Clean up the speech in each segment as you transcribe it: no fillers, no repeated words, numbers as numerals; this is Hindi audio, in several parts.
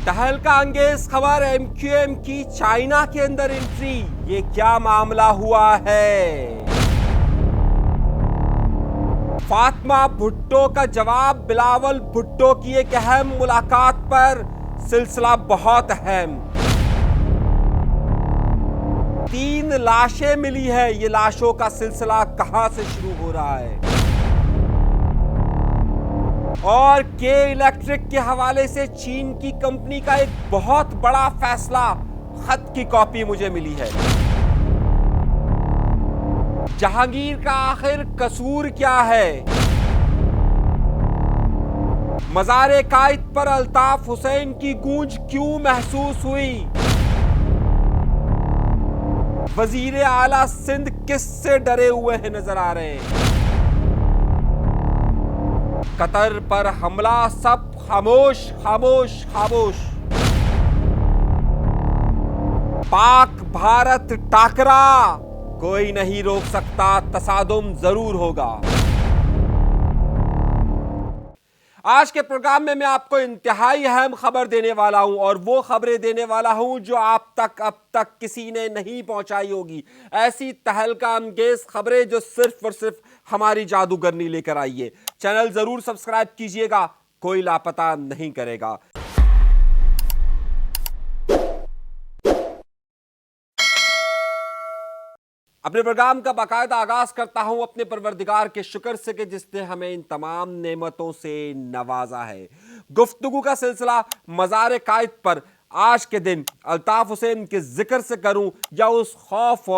तहलका अंगेज खबर एमक्यूएम की चाइना के अंदर एंट्री। ये क्या मामला हुआ है? फातिमा भुट्टो का जवाब बिलावल भुट्टो की एक अहम मुलाकात पर। सिलसिला बहुत अहम। 3 लाशें मिली है। ये लाशों का सिलसिला कहां से शुरू हो रहा है? और के इलेक्ट्रिक के हवाले से चीन की कंपनी का एक बहुत बड़ा फैसला। खत की कॉपी मुझे मिली है। जहांगीर का आखिर कसूर क्या है? मज़ार कायद पर अल्ताफ हुसैन की गूंज क्यों महसूस हुई? वजीर आला सिंध किससे डरे हुए हैं नजर आ रहे हैं? कतर पर हमला, सब खामोश खामोश खामोश। पाक भारत टाकरा, कोई नहीं रोक सकता, तसादुम जरूर होगा। आज के प्रोग्राम में मैं आपको इंतहाई अहम खबर देने वाला हूं, और वो खबरें देने वाला हूं जो आप तक अब तक किसी ने नहीं पहुंचाई होगी। ऐसी तहलका अंगेज खबरें जो सिर्फ और सिर्फ हमारी जादूगरनी लेकर आई है। चैनल जरूर सब्सक्राइब कीजिएगा, कोई लापता नहीं करेगा। अपने प्रोग्राम का बाकायदा आगाज करता हूं अपने परवरदिगार के शुक्र से कि जिसने हमें इन तमाम नेमतों से नवाजा है। गुफ्तगू का सिलसिला मज़ार कायद पर आज के दिन अल्ताफ हुसैन के जिक्र से करूं, या उस खौफ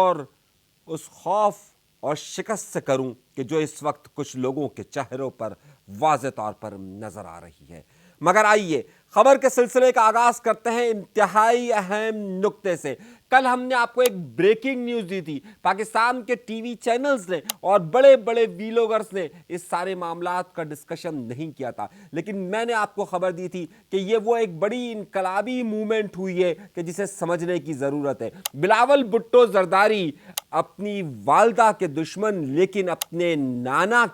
और शिकस्त से करूं कि जो इस वक्त कुछ लोगों के चेहरों पर वाज़े तौर पर नजर आ रही है। मगर आइए खबर के सिलसिले का आगाज करते हैं इंतहाई अहम नुक्ते से। कल हमने आपको एक ब्रेकिंग न्यूज दी थी। पाकिस्तान के टीवी चैनल्स ने और बड़े बड़े वीलोगर्स ने इस सारे मामलात का डिस्कशन नहीं किया था, लेकिन मैंने आपको खबर दी थी कि ये वो एक बड़ी इनकलाबी मूवमेंट हुई है कि जिसे समझने की जरूरत है। बिलावल भुट्टो जरदारी अपनी वालदा के दुश्मन, लेकिन अपने नाना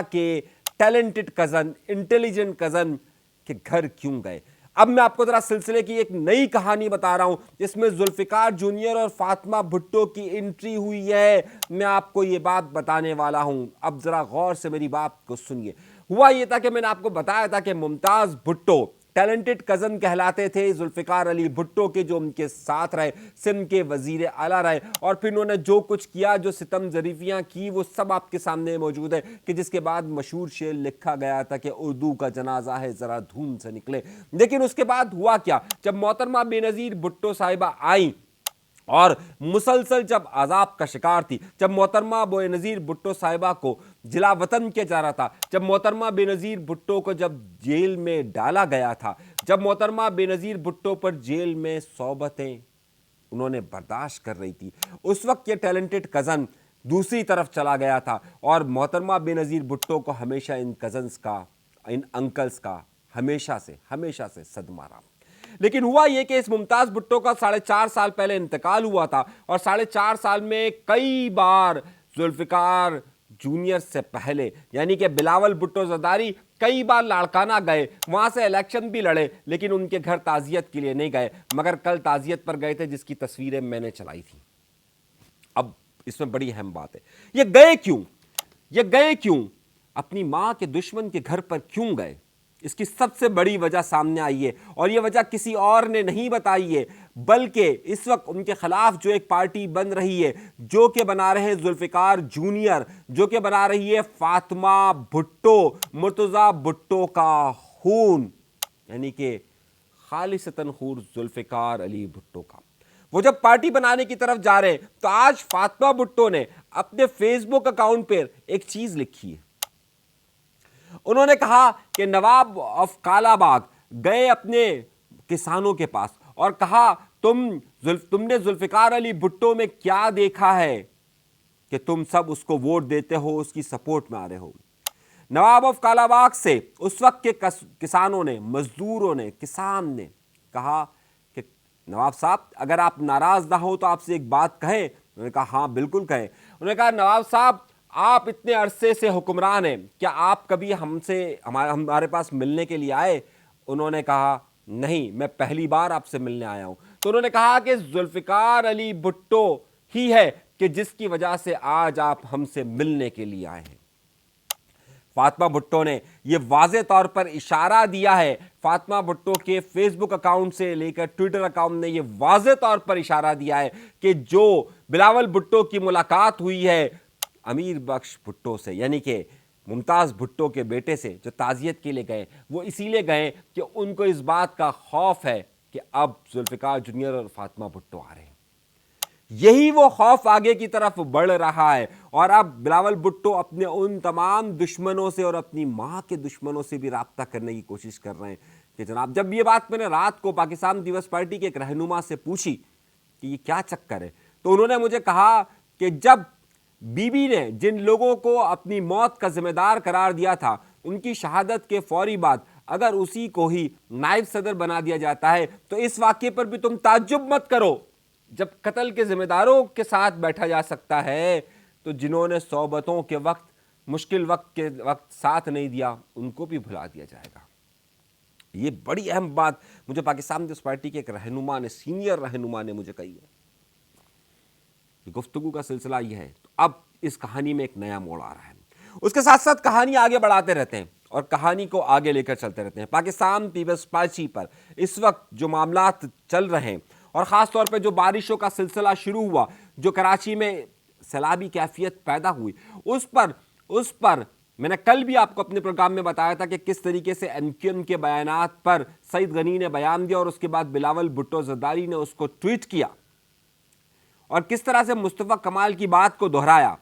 के टैलेंटेड कजन, इंटेलिजेंट कजन के घर क्यों गए? अब मैं आपको जरा सिलसिले की एक नई कहानी बता रहा हूं, जिसमें जुल्फिकार जूनियर और फातिमा भुट्टो की एंट्री हुई है। मैं आपको ये बात बताने वाला हूं, अब जरा गौर से मेरी बात को सुनिए। हुआ ये था कि मैंने आपको बताया था कि मुमताज भुट्टो टैलेंटेड कजन कहलाते थे जुल्फिकार अली भुट्टो के, जो उनके साथ रहे, सिंध के वजीर आला रहे, और फिर उन्होंने जो कुछ किया, जो सितम जरीफियां की, वो सब आपके सामने मौजूद है। कि जिसके बाद मशहूर शेर लिखा गया था कि उर्दू का जनाजा है जरा धूम से निकले। लेकिन उसके बाद हुआ क्या? जब मोहतरमा बेनजीर भुट्टो साहिबा आई और मुसलसल जब अजाब का शिकार थी, जब मोहतरमा बेनजीर भुट्टो साहिबा को जिला वतन किया जा रहा था, जब मोहतरमा बेनजीर भुट्टो को जब जेल में डाला गया था, जब मोहतरमा बेनजीर भुट्टो पर जेल में सौबतें उन्होंने बर्दाश्त कर रही थी, उस वक्त ये टैलेंटेड कज़न दूसरी तरफ चला गया था। और मोहतरमा बेनजीर भुट्टो को हमेशा इन कज़न्स का, इन अंकल्स का हमेशा से सदमा रहा। लेकिन हुआ यह कि इस मुमताज भुट्टो का 4.5 साल पहले इंतकाल हुआ था, और 4.5 साल में कई बार जुल्फिकार जूनियर से पहले, यानी कि बिलावल भुट्टो जरदारी कई बार लाड़काना गए, वहां से इलेक्शन भी लड़े, लेकिन उनके घर ताजियत के लिए नहीं गए। मगर कल ताजियत पर गए थे, जिसकी तस्वीरें मैंने चलाई थी। अब इसमें बड़ी अहम बात है, ये गए क्यों? अपनी मां के दुश्मन के घर पर क्यों गए? इसकी सबसे बड़ी वजह सामने आई है, और यह वजह किसी और ने नहीं बताई है, बल्कि इस वक्त उनके खिलाफ जो एक पार्टी बन रही है, जो कि बना रहे हैं जुल्फिकार जूनियर, जो कि बना रही है फातिमा भुट्टो, मुर्तजा भुट्टो का खून, यानी कि खालिसतन खून जुल्फिकार अली भुट्टो का। वो जब पार्टी बनाने की तरफ जा रहे हैं, तो आज फातिमा भुट्टो ने अपने फेसबुक अकाउंट पर एक चीज लिखी है। उन्होंने कहा कि नवाब ऑफ कालाबाग गए अपने किसानों के पास और कहा, तुमने जुल्फिकार अली भुट्टो में क्या देखा है कि तुम सब उसको वोट देते हो, उसकी सपोर्ट में आ रहे हो। नवाब ऑफ कालाबाग से उस वक्त के किसानों ने, मजदूरों ने, किसान ने कहा कि नवाब साहब, अगर आप नाराज ना हो तो आपसे एक बात कहें। उन्होंने कहा हाँ बिल्कुल कहें। उन्होंने कहा नवाब साहब, आप इतने अरसे से हुक्मरान हैं, क्या आप कभी हमारे पास मिलने के लिए आए? उन्होंने कहा नहीं, मैं पहली बार आपसे मिलने आया हूं। तो उन्होंने कहा कि जुल्फिकार अली भुट्टो ही है कि जिसकी वजह से आज आप हमसे मिलने के लिए आए हैं। फातिमा भुट्टो ने यह वाज़े तौर पर इशारा दिया है, फातिमा भुट्टो के फेसबुक अकाउंट से लेकर ट्विटर अकाउंट ने यह वाज़े तौर पर इशारा दिया है कि जो बिलावल भुट्टो की मुलाकात हुई है अमीर बख्श भुट्टो से, यानी कि मुमताज भुट्टो के बेटे से, जो ताज़ियत के लिए गए, वो इसीलिए गए कि उनको इस बात का खौफ है कि अब जुल्फिकार जूनियर और फातिमा भुट्टो आ रहे हैं। यही वो खौफ आगे की तरफ बढ़ रहा है और अब बिलावल भुट्टो अपने उन तमाम दुश्मनों से और अपनी मां के दुश्मनों से भी राब्ता करने की कोशिश कर रहे हैं कि जनाब, जब ये बात मैंने रात को पाकिस्तान पीपल्स पार्टी के एक रहनुमा से पूछी कि ये क्या चक्कर है, तो उन्होंने मुझे कहा कि जब बीबी ने जिन लोगों को अपनी मौत का जिम्मेदार करार दिया था, उनकी शहादत के फौरी बाद अगर उसी को ही नायब सदर बना दिया जाता है तो इस वाक्य पर भी तुम ताज्जुब मत करो। जब कत्ल के जिम्मेदारों के साथ बैठा जा सकता है तो जिन्होंने सोबतों के वक्त, मुश्किल वक्त के वक्त साथ नहीं दिया, उनको भी भुला दिया जाएगा। ये बड़ी अहम बात मुझे पाकिस्तान पीपल्स पार्टी के एक रहनुमा ने, सीनियर रहनुमा ने मुझे कही है। गुफ्तगू का सिलसिला यह है। तो अब इस कहानी में एक नया मोड़ आ रहा है। उसके साथ साथ कहानी आगे बढ़ाते रहते हैं और कहानी को आगे लेकर चलते रहते हैं। पाकिस्तान पीपल्स पार्टी पर इस वक्त जो मामलात चल रहे हैं और ख़ास तौर पे जो बारिशों का सिलसिला शुरू हुआ, जो कराची में सैलाबी कैफियत पैदा हुई, उस पर मैंने कल भी आपको अपने प्रोग्राम में बताया था कि किस तरीके से एमक्यूएम के बयानात पर सईद गनी ने बयान दिया और उसके बाद बिलावल भुट्टो जरदारी ने उसको ट्वीट किया और किस तरह से मुस्तफा कमाल की बात को दोहराया।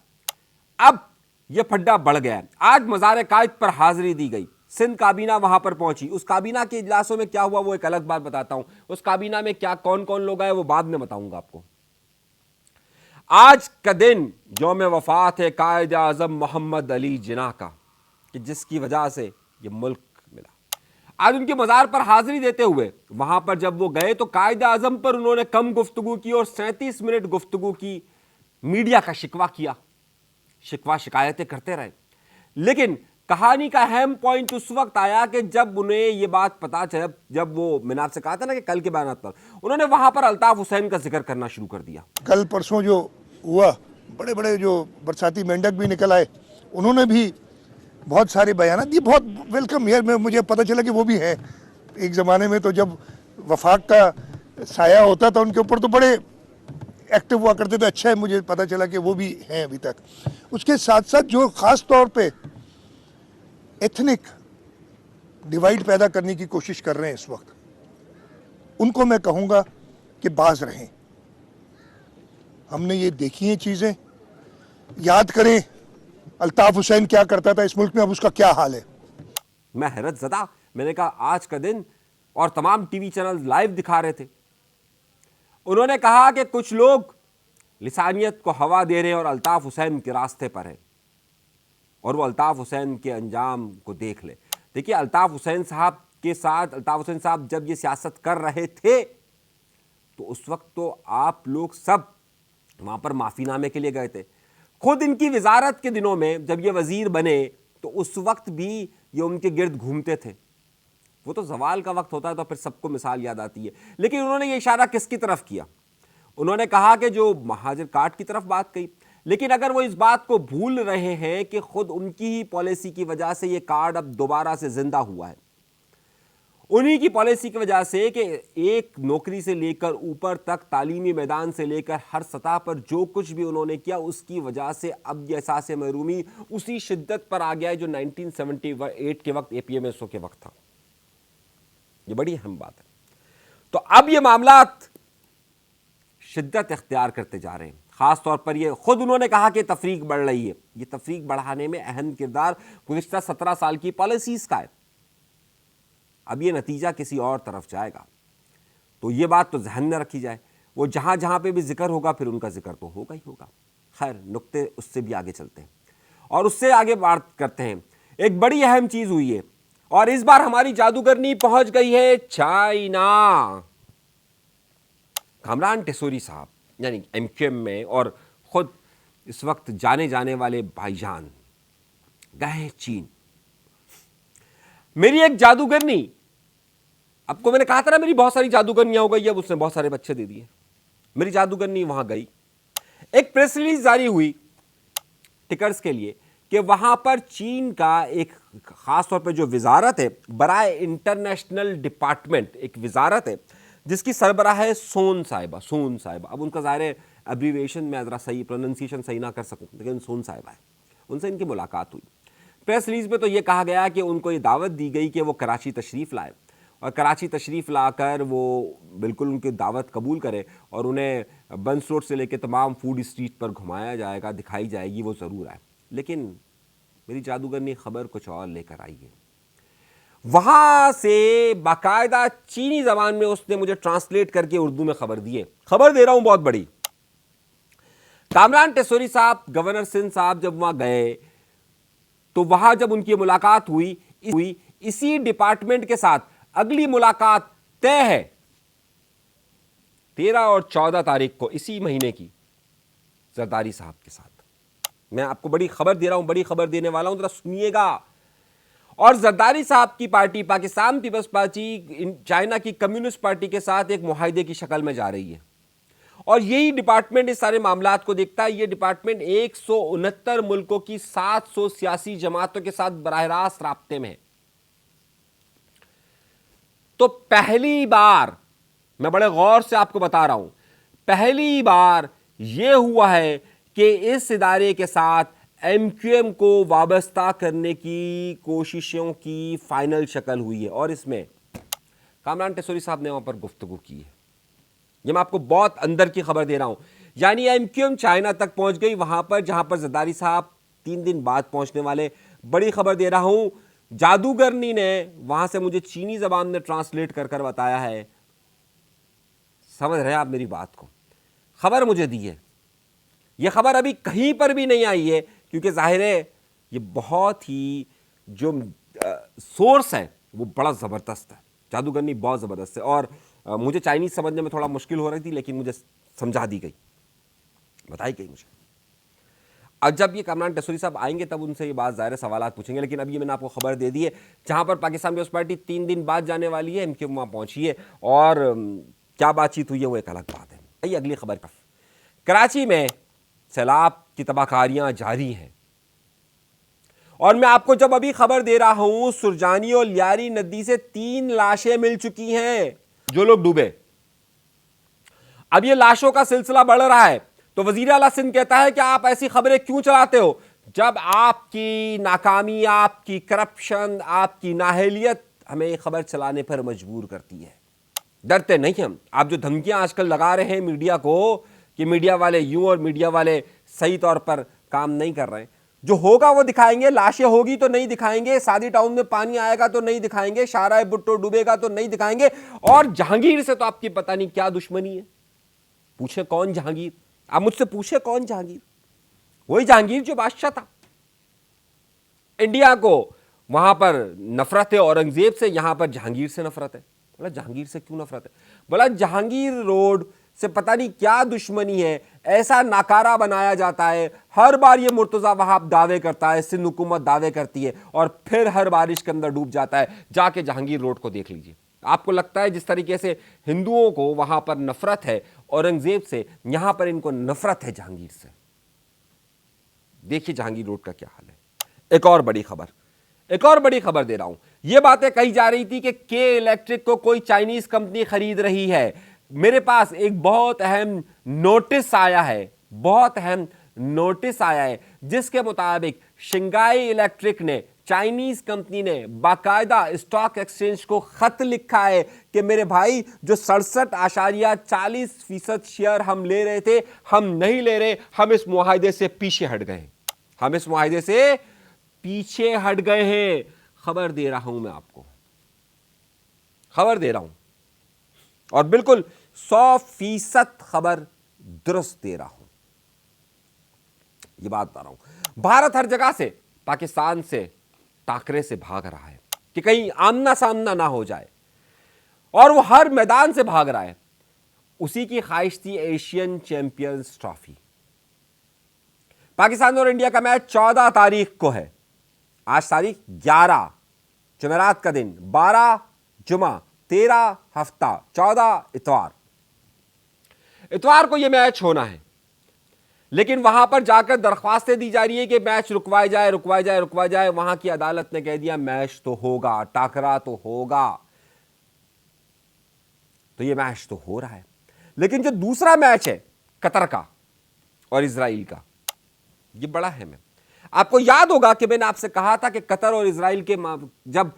अब यह फड्डा बढ़ गया। आज मज़ार कायद पर हाजिरी दी गई, सिंध काबीना वहां पर पहुंची। उस काबीना के इजलासों में क्या हुआ वो एक अलग बात बताता हूं। उस काबीना में क्या कौन कौन लोग आए वो बाद में बताऊंगा आपको। आज का दिन यौम वफात है कायद आज़म मोहम्मद अली जिन्ना का, कि जिसकी वजह से ये मुल्क मिला। आज उनके मज़ार पर हाजिरी देते हुए वहां पर जब वो गए तो कायद आज़म पर उन्होंने कम गुफ्तगू की और 37 मिनट गुफ्तगू की, मीडिया का शिकवा किया, शिकवा शिकायतें करते रहे। लेकिन कहानी का अहम पॉइंट उस वक्त आया कि जब उन्हें यह बात पता चला, जब वो, मैंने आपसे कहा था ना कि कल के बयान पर उन्होंने वहां पर अल्ताफ हुसैन का जिक्र करना शुरू कर दिया। कल परसों जो हुआ, बड़े बड़े जो बरसाती मेंढक भी निकल आए, उन्होंने भी बहुत सारे बयान दिए, बहुत वेलकम यार। मुझे पता चला कि वो भी है। एक ज़माने में तो जब वफाक का साया होता था उनके ऊपर तो बड़े एक्टिव हुआ करते थे। अच्छा है, मुझे पता चला कि वो भी हैं अभी तक। उसके साथ साथ जो ख़ास तौर पे एथनिक डिवाइड पैदा करने की कोशिश कर रहे हैं इस वक्त, उनको मैं कहूँगा कि बाज रहें। हमने ये देखी हैं चीज़ें, याद करें अल्ताफ हुसैन क्या करता था इस मुल्क में, अब उसका क्या हाल है। मैं हैरत ज़दा, मैंने कहा आज का दिन, और तमाम टीवी चैनल लाइव दिखा रहे थे। उन्होंने कहा कि कुछ लोग लिसानियत को हवा दे रहे हैं और अल्ताफ हुसैन के रास्ते पर है और वो अल्ताफ हुसैन के अंजाम को देख ले। देखिए, अल्ताफ हुसैन साहब के साथ, अल्ताफ हुसैन साहब जब ये सियासत कर रहे थे तो उस वक्त तो आप लोग सब वहाँ पर माफ़ीनामे के लिए गए थे। खुद इनकी वजारत के दिनों में जब ये वज़ीर बने तो उस वक्त भी ये उनके गिर्द घूमते थे। वो तो जवाल का वक्त होता है तो फिर सबको मिसाल याद आती है। लेकिन उन्होंने ये इशारा किसकी तरफ किया? उन्होंने कहा कि जो महाजर कार्ड की तरफ बात कही। लेकिन अगर वो इस बात को भूल रहे हैं कि खुद उनकी ही पॉलिसी की वजह से ये कार्ड अब दोबारा से जिंदा हुआ है, उन्हीं की पॉलिसी की वजह से कि एक नौकरी से लेकर ऊपर तक, तालीमी मैदान से लेकर हर सतह पर जो कुछ भी उन्होंने किया, उसकी वजह से अब ये एहसास महरूमी उसी शिद्दत पर आ गया है जो 1978 के वक्त APMSO के वक्त था। ये बड़ी अहम बात है। तो अब ये मामलात शिद्दत इख्तियार करते जा रहे हैं। खास तौर पर ये खुद उन्होंने कहा कि तफरीक बढ़ रही है। ये तफरीक बढ़ाने में अहम किरदार गुज़िश्ता 17 साल की पॉलिसीज का है। अब ये नतीजा किसी और तरफ जाएगा, तो ये बात तो जहन में रखी जाए। वो जहां जहां पे भी जिक्र होगा फिर उनका जिक्र तो होगा ही होगा। खैर, नुक्ते उससे भी आगे चलते हैं और उससे आगे बात करते हैं। एक बड़ी अहम चीज हुई है और इस बार हमारी जादूगरनी पहुंच गई है चाइना। कामरान टेसोरी साहब यानी MQM में और खुद इस वक्त जाने जाने वाले भाईजान गए चीन। मेरी एक जादूगरनी आपको मैंने कहा था ना मेरी बहुत सारी जादूगरनियां हो गई, अब उसने बहुत सारे बच्चे दे दिए। मेरी जादूगरनी वहां गई, एक प्रेस रिलीज जारी हुई टिकर्स के लिए कि वहां पर चीन का एक खास तौर पर जो विजारत है, बराए इंटरनेशनल डिपार्टमेंट, एक विजारत है जिसकी सरबराह है सोन साहिबा। सोन साहिबा, अब उनका ज़ाहिर है एब्रीविएशन में ज़रा सही प्रोनाउंसिएशन सही ना कर सकूं, लेकिन सोन साहिबा है। उनसे इनकी मुलाकात हुई। प्रेस रिलीज में तो ये कहा गया कि उनको ये दावत दी गई कि वो कराची तशरीफ़ लाए और कराची तशरीफ़ लाकर वो बिल्कुल उनकी दावत कबूल करे और उन्हें बंस रोड से लेकर तमाम फूड स्ट्रीट पर घुमाया जाएगा, दिखाई जाएगी, वो ज़रूर आए। लेकिन मेरी जादूगरनी खबर कुछ और लेकर आई है। वहां से बाकायदा चीनी जबान में उसने मुझे ट्रांसलेट करके उर्दू में खबर दी है। खबर दे रहा हूं बहुत बड़ी। कामरान टेसोरी साहब, गवर्नर सिंध साहब जब वहां गए तो वहां जब उनकी मुलाकात हुई इसी डिपार्टमेंट के साथ अगली मुलाकात तय है 13 और 14 तारीख को इसी महीने की जरदारी साहब के साथ। मैं आपको बड़ी खबर दे रहा हूं, बड़ी खबर देने वाला हूं, जरा सुनिएगा। और जरदारी साहब की पार्टी पाकिस्तान पीपल्स पार्टी चाइना की कम्युनिस्ट पार्टी के साथ एक मुआहिदे की शक्ल में जा रही है और यही डिपार्टमेंट इस सारे मामलात को देखता है। यह डिपार्टमेंट 169 मुल्कों की 700 सियासी जमातों के साथ बराह रास्त राब्ते में है। तो पहली बार, मैं बड़े गौर से आपको बता रहा हूं, पहली बार यह हुआ है कि इस इदारे के साथ एमक्यूएम को वाबस्ता करने की कोशिशों की फाइनल शक्ल हुई है और इसमें कामरान टेसोरी साहब ने वहां पर गुफ्तगू की है। यह मैं आपको बहुत अंदर की खबर दे रहा हूं, यानी एमक्यूएम चाइना तक पहुंच गई, वहां पर जहां पर जरदारी साहब 3 दिन बाद पहुंचने वाले। बड़ी खबर दे रहा हूं, जादूगरनी ने वहां से मुझे चीनी जबान में ट्रांसलेट कर कर बताया है। समझ रहे हैं आप मेरी बात को? खबर मुझे दी है, यह खबर अभी कहीं पर भी नहीं आई है क्योंकि जाहिर है ये बहुत ही जो सोर्स है वो बड़ा ज़बरदस्त है। जादूगरनी बहुत ज़बरदस्त है और मुझे चाइनीज़ समझने में थोड़ा मुश्किल हो रही थी, लेकिन मुझे समझा दी गई, बताई गई मुझे। अब जब ये कामरान टेसोरी साहब आएंगे तब उनसे ये बात ज़ाहिर सवालात पूछेंगे, लेकिन अभी मैंने आपको खबर दे दी है। जहाँ पर पाकिस्तान पीपल्स पार्टी 3 दिन बाद जाने वाली है, एमक्यूएम वहाँ पहुँची है और क्या बातचीत हुई है वो एक अलग बात है। आइए अगली खबर पर। कराची में सैलाब की तबाहकारियां जारी हैं और मैं आपको जब अभी खबर दे रहा हूं, सुरजानी और लियारी नदी से 3 लाशें मिल चुकी हैं जो लोग डूबे। अब ये लाशों का सिलसिला बढ़ रहा है तो वजीर आला सिंध कहता है कि आप ऐसी खबरें क्यों चलाते हो जब आपकी नाकामी, आपकी करप्शन, आपकी नाहलियत हमें खबर चलाने पर मजबूर करती है। डरते नहीं हम। आप जो धमकियां आजकल लगा रहे हैं मीडिया को कि मीडिया वाले यूं और मीडिया वाले सही तौर पर काम नहीं कर रहे हैं, जो होगा वो दिखाएंगे। लाशें होगी तो नहीं दिखाएंगे, सादी टाउन में पानी आएगा तो नहीं दिखाएंगे, शाहराह भुट्टो डूबेगा तो नहीं दिखाएंगे। और जहांगीर से तो आपकी पता नहीं क्या दुश्मनी है। पूछे कौन जहांगीर? आप मुझसे पूछे कौन जहांगीर? वही जहांगीर जो बादशाह था। इंडिया को वहां पर नफरत है औरंगजेब से, यहां पर जहांगीर से नफरत है। बोला जहांगीर से क्यों नफरत है? बोला जहांगीर रोड से पता नहीं क्या दुश्मनी है, ऐसा नाकारा बनाया जाता है। हर बार ये मुर्तजा वहाब दावे करता है, सिंध हुकूमत दावे करती है और फिर हर बारिश के अंदर डूब जाता है। जाके जहांगीर रोड को देख लीजिए। आपको लगता है जिस तरीके से हिंदुओं को वहां पर नफरत है औरंगजेब से, यहां पर इनको नफरत है जहांगीर से। देखिए जहांगीर रोड का क्या हाल है। एक और बड़ी खबर दे रहा हूं। यह बातें कही जा रही थी कि के इलेक्ट्रिक को कोई चाइनीज कंपनी खरीद रही है। मेरे पास एक बहुत अहम नोटिस आया है, जिसके मुताबिक शंघाई इलेक्ट्रिक ने, चाइनीज कंपनी ने बाकायदा स्टॉक एक्सचेंज को खत लिखा है कि मेरे भाई जो 67.40% शेयर हम ले रहे थे, हम नहीं ले रहे, हम इस मुआहिदे से पीछे हट गए हैं। खबर दे रहा हूं मैं आपको, और बिल्कुल 100% खबर दुरुस्त दे रहा हूं। यह बात बता रहा हूं, भारत हर जगह से पाकिस्तान से टाकरे से भाग रहा है कि कहीं आमना सामना ना हो जाए, और वो हर मैदान से भाग रहा है। उसी की ख्वाहिश थी एशियन चैंपियंस ट्रॉफी। पाकिस्तान और इंडिया का मैच 14 तारीख को है। आज तारीख 11, जुमेरात का दिन, 12 जुमा, 13 हफ्ता 14 इतवार को यह मैच होना है, लेकिन वहां पर जाकर दरख्वास्तें दी जा रही है कि मैच रुकवाया जाए। वहां की अदालत ने कह दिया मैच तो होगा, टाकरा तो होगा। तो यह मैच तो हो रहा है, लेकिन जो दूसरा मैच है कतर का और इजराइल का, यह बड़ा अहम है। आपको याद होगा कि मैंने आपसे कहा था कि कतर और इजराइल के जब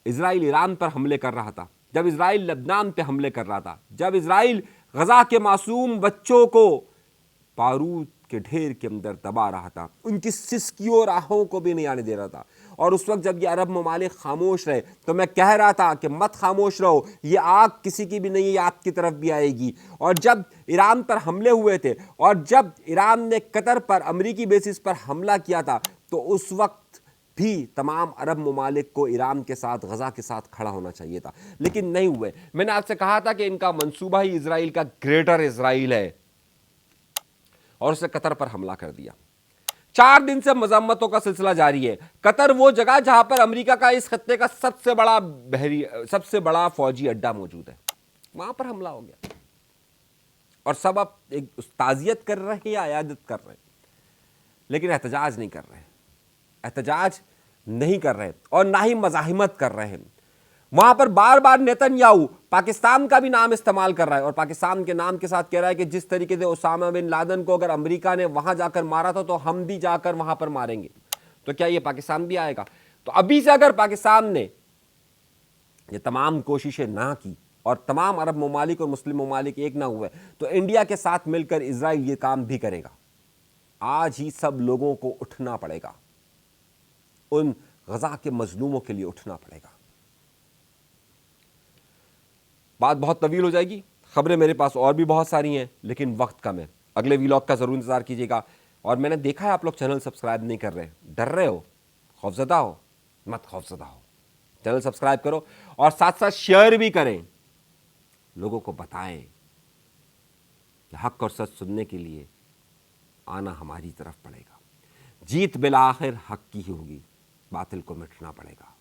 इजराइल ईरान पर हमले कर रहा था, जब इजराइल लबनान पे हमले कर रहा था, जब इजराइल गजा के मासूम बच्चों को बारूद के ढेर के अंदर दबा रहा था, उनकी सिसकियों राहों को भी नहीं आने दे रहा था, और उस वक्त जब ये अरब ममालिक खामोश रहे तो मैं कह रहा था कि मत खामोश रहो, ये आग किसी की भी नहीं है, ये आपकी तरफ भी आएगी। और जब ईरान पर हमले हुए थे और जब ईरान ने कतर पर अमरीकी बेसिस पर हमला किया था, तो उस वक्त भी तमाम अरब ममालिक को ईरान के साथ, गजा के साथ खड़ा होना चाहिए था, लेकिन नहीं हुए। मैंने आपसे कहा था कि इनका मंसूबा ही इजराइल का ग्रेटर इजराइल है, और उसने कतर पर हमला कर दिया। 4 दिन से मजम्मतों का सिलसिला जारी है। कतर वो जगह जहां पर अमेरिका का इस खत्ते का सबसे बड़ा फौजी अड्डा मौजूद है, वहां पर हमला हो गया, और सब अब एक ताजियत कर रहे हैं या अयादत कर रहे हैं, लेकिन एहतजाज नहीं कर रहे हैं, एहतजाज नहीं कर रहे और ना ही मज़ाहिमत कर रहे हैं। वहां पर बार बार नेतन्याहू पाकिस्तान का भी नाम इस्तेमाल कर रहा है, और पाकिस्तान के नाम के साथ कह रहा है कि जिस तरीके से उसामा बिन लादेन को अगर अमेरिका ने वहां जाकर मारा था, तो हम भी जाकर वहां पर मारेंगे। तो क्या ये पाकिस्तान भी आएगा? तो अभी से अगर पाकिस्तान ने ये तमाम कोशिशें ना की और तमाम अरब ममालिक और मुस्लिम ममालिक एक ना हुए, तो इंडिया के साथ मिलकर इजराइल ये काम भी करेगा। आज ही सब लोगों को उठना पड़ेगा, उन गजा के मजलूमों के लिए उठना पड़ेगा। बात बहुत तवील हो जाएगी, खबरें मेरे पास और भी बहुत सारी हैं, लेकिन वक्त कम है। अगले व्लॉग का जरूर इंतजार कीजिएगा। और मैंने देखा है आप लोग चैनल सब्सक्राइब नहीं कर रहे, डर रहे हो, खौफजदा हो, मत खौफजदा हो, चैनल सब्सक्राइब करो और साथ साथ शेयर भी करें, लोगों को बताएं कि हक और सच सुनने के लिए आना हमारी तरफ पड़ेगा। जीत बिलाखिर हक की ही होगी, बातिल को मिटना पड़ेगा।